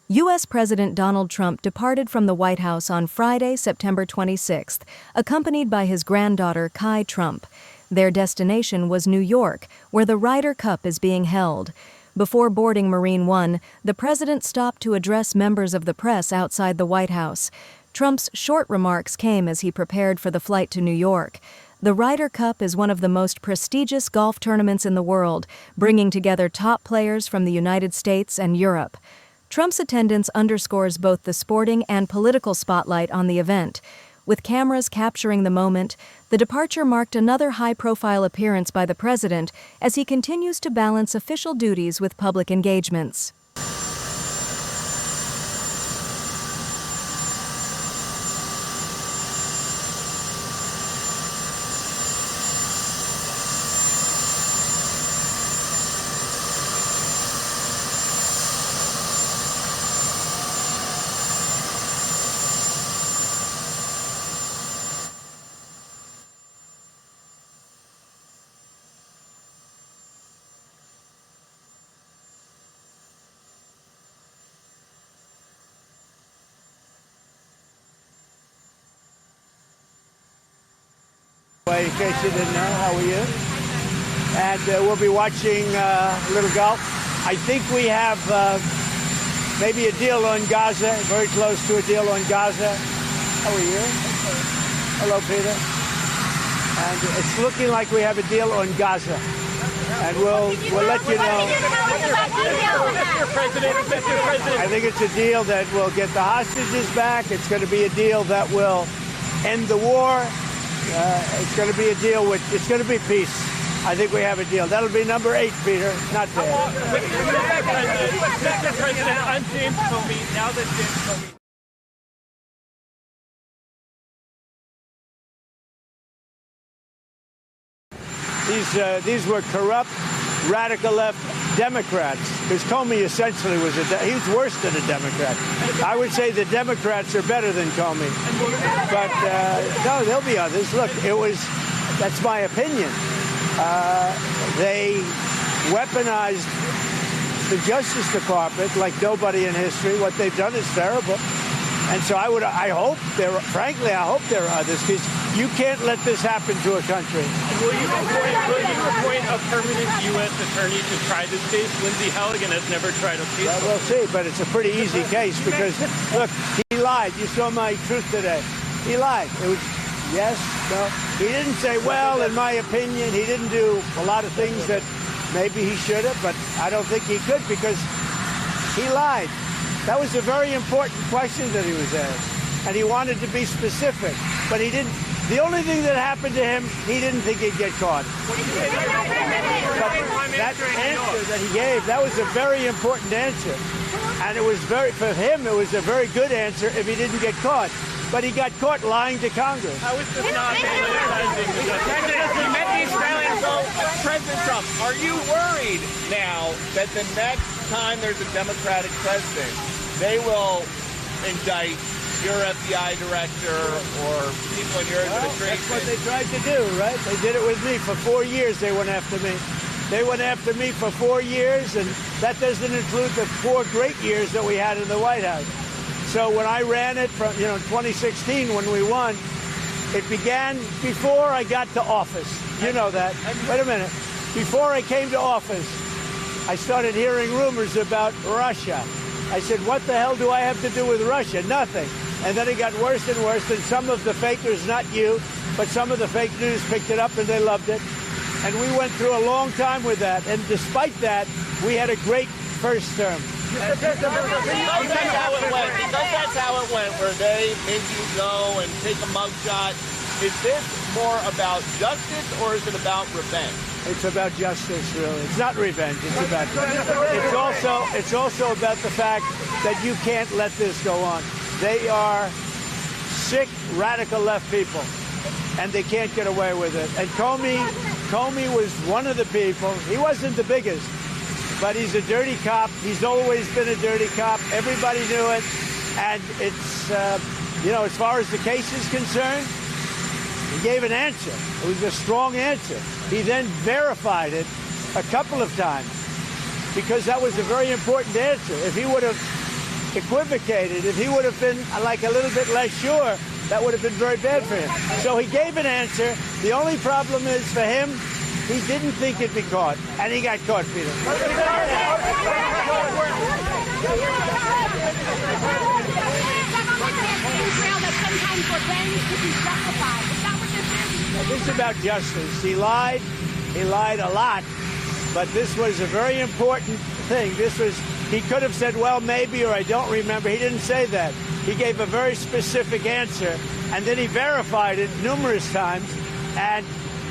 U.S. President Donald Trump departed from the White House on Friday, September 26th, accompanied by his granddaughter, Kai Trump. Their destination was New York, where the Ryder Cup is being held. Before boarding Marine One, the president stopped to address members of the press outside the White House. Trump's short remarks came as he prepared for the flight to New York. The Ryder Cup is one of the most prestigious golf tournaments in the world, bringing together top players from the United States and Europe. Trump's attendance underscores both the sporting and political spotlight on the event. With cameras capturing the moment, the departure marked another high-profile appearance by the president as he continues to balance official duties with public engagements. In case you didn't know, how are you? And we'll be watching a little golf. I think we have maybe a deal on Gaza, very close to a deal on Gaza. How are you? Hello, Peter. And it's looking like we have a deal on Gaza. And we'll let you know. Mr. President. I think it's a deal that will get the hostages back. It's going to be a deal that will end the war. It's going to be a deal with, it's going to be peace. I think we have a deal. That'll be number 8, Peter. Not bad. Mr. President, I'm James Comey. Now that James Comey. These were corrupt, radical left Democrats, because Comey essentially was he was worse than a Democrat. I would say the Democrats are better than Comey. But no, there'll be others. Look, that's my opinion. They weaponized the Justice Department like nobody in history. What they've done is terrible. And so I hope there are others, because you can't let this happen to a country. Will you appoint a permanent U.S. attorney to try this case? Lindsay Halligan has never tried a case. Well, we'll see, but it's a pretty easy case because, look, he lied. You saw my truth today. He lied. It was yes, no. He didn't say, well, in my opinion, he didn't do a lot of things that maybe he should have, but I don't think he could because he lied. That was a very important question that he was asked, and he wanted to be specific, but he didn't. The only thing that happened to him, he didn't think he'd get caught. But that answer that he gave, that was a very important answer, and it was for him, it was a very good answer if he didn't get caught. But he got caught lying to Congress. How is this not politicizing? You met the Australian vote. President Trump, are you worried now that the next time there's a Democratic president, they will indict your FBI director or people in your administration? That's what they tried to do, right? They did it with me. For 4 years, they went after me. They went after me for 4 years, and that doesn't include the 4 great years that we had in the White House. So when I ran it from, 2016 when we won, it began before I got to office. You know that. Wait a minute. Before I came to office, I started hearing rumors about Russia. I said, what the hell do I have to do with Russia? Nothing. And then it got worse and worse, and some of the fakers, not you, but some of the fake news picked it up and they loved it. And we went through a long time with that. And despite that, we had a great first term. Because that's how it went, where they made you go and take a mugshot. Is this more about justice or is it about revenge? It's about justice, really. It's not revenge. It's about justice. It's also about the fact that you can't let this go on. They are sick, radical left people, and they can't get away with it. And Comey was one of the people. He wasn't the biggest, but he's a dirty cop. He's always been a dirty cop. Everybody knew it. And it's, as far as the case is concerned, he gave an answer. It was a strong answer. He then verified it a couple of times because that was a very important answer. If he would have equivocated, if he would have been like a little bit less sure, that would have been very bad for him. So he gave an answer. The only problem is for him, he didn't think it'd be caught, and he got caught, Peter. This is about justice. He lied a lot, but this was a very important thing. He could have said, well, maybe, or I don't remember. He didn't say that. He gave a very specific answer, and then he verified it numerous times, and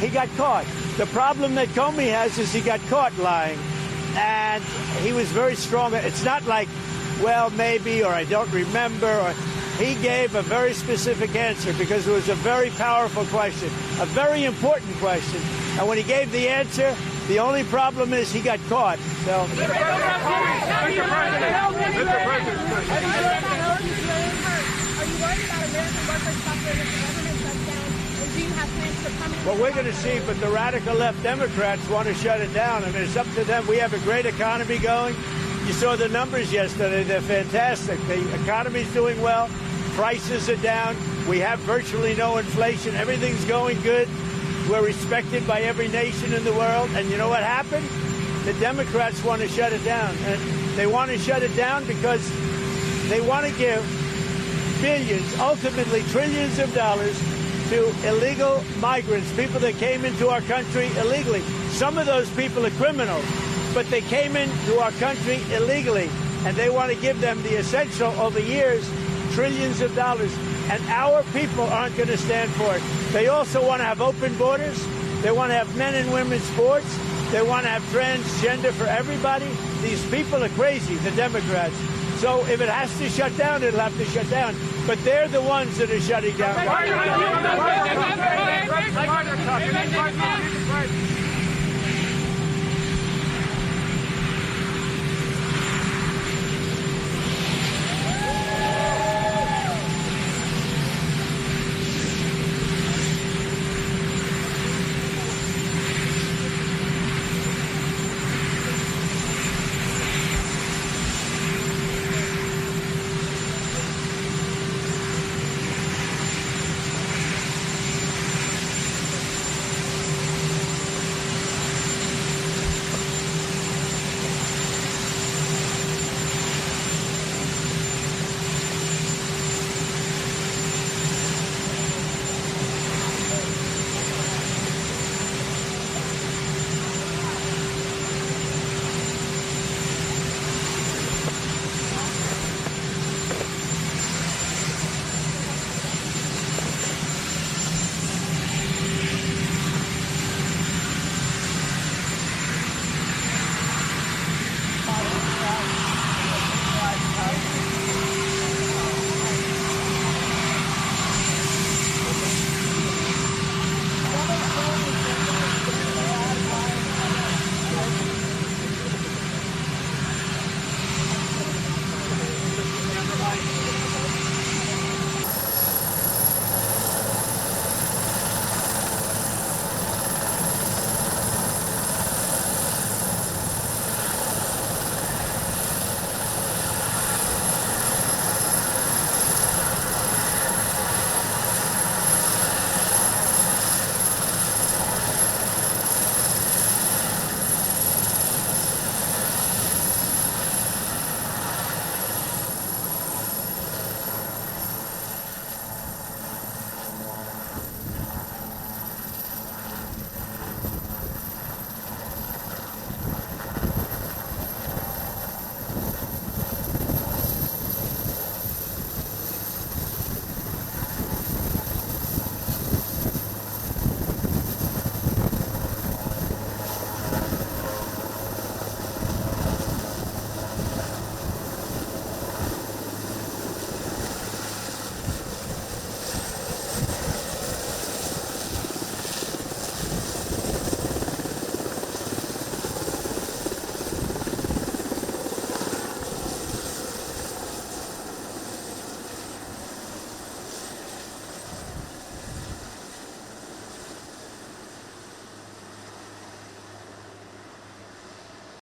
he got caught. The problem that Comey has is he got caught lying, and he was very strong. It's not like, well, maybe, or I don't remember. He gave a very specific answer because it was a very powerful question, a very important question. And when he gave the answer, the only problem is he got caught. So. Mr. President. Are you worried about American workers suffering if the government shuts down? And do you have plans to come in? Well, we're going to see, but the radical left Democrats want to shut it down. I mean, it's up to them. We have a great economy going. You saw the numbers yesterday. They're fantastic. The economy's doing well. Prices are down. We have virtually no inflation. Everything's going good. We're respected by every nation in the world. And you know what happened? The Democrats want to shut it down. And they want to shut it down because they want to give billions, ultimately trillions of dollars to illegal migrants, people that came into our country illegally. Some of those people are criminals, but they came into our country illegally, and they want to give them the essential over years, trillions of dollars, and our people aren't going to stand for it. They also want to have open borders. They want to have men and women's sports. They want to have transgender for everybody. These people are crazy, the Democrats. So if it has to shut down, it'll have to shut down. But they're the ones that are shutting down.